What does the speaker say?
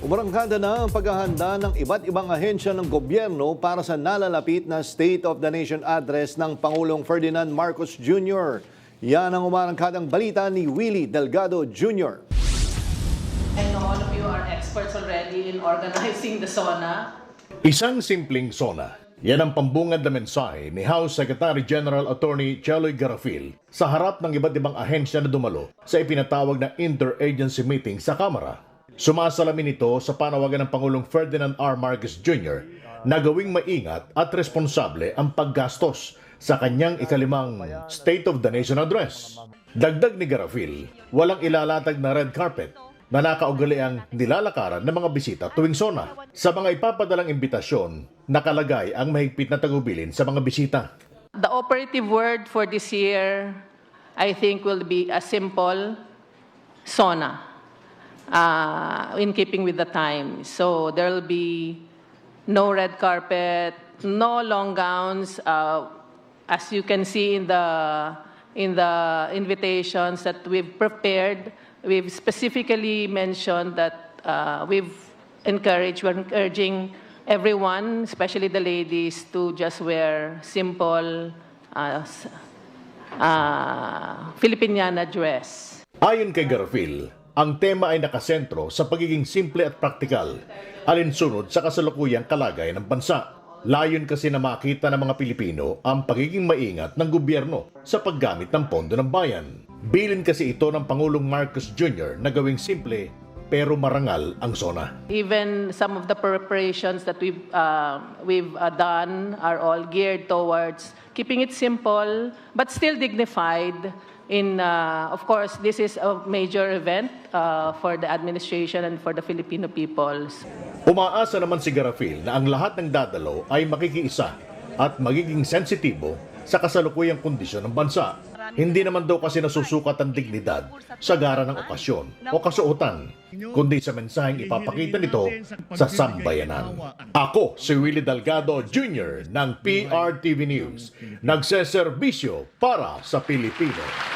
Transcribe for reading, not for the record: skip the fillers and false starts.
Umarangkada na ang paghahanda ng iba't ibang ahensya ng gobyerno para sa nalalapit na State of the Nation address ng Pangulong Ferdinand Marcos Jr. Yan ang umarangkadang balita ni Willie Delgado Jr. I know all of you are experts already in organizing the SONA. Isang simpleng SONA. Yan ang pambungad na mensahe ni House Secretary General Attorney Cheloy Garafil sa harap ng iba't ibang ahensya na dumalo sa ipinatawag na interagency meeting sa Kamara. Sumasalamin ito sa panawagan ng Pangulong Ferdinand R. Marcos Jr. na gawing maingat at responsable ang paggastos sa kanyang ikalimang State of the Nation Address. Dagdag ni Garafil, walang ilalatag na red carpet na nakaugali ang nilalakaran ng mga bisita tuwing SONA. Sa mga ipapadalang imbitasyon, nakalagay ang mahigpit na tagubilin sa mga bisita. The operative word for this year, I think, will be a simple SONA. In keeping with the time. So there will be no red carpet, no long gowns. As you can see in the invitations that we've prepared, we've specifically mentioned that we're encouraging everyone, especially the ladies, to just wear simple Filipiniana dress. Ayon kay Garafil, ang tema ay nakasentro sa pagiging simple at praktikal, alinsunod sa kasalukuyang kalagayan ng bansa. Layon kasi na makita ng mga Pilipino ang pagiging maingat ng gobyerno sa paggamit ng pondo ng bayan. Bilin kasi ito ng Pangulong Marcos Jr. na gawing simple pero marangal ang SONA. Even some of the preparations that we've done are all geared towards keeping it simple but still dignified. Of course, this is a major event for the administration and for the Filipino peoples. Umaasa naman si Garafil na ang lahat ng dadalo ay makikiisa at magiging sensitibo sa kasalukuyang kondisyon ng bansa. Hindi naman daw kasi nasusukat ang dignidad sa gara ng okasyon o kasuotan, kundi sa mensaheng ipapakita nito sa sambayanan. Ako si Willie Delgado Jr. ng PRTV News, nagseserbisyo para sa Pilipino.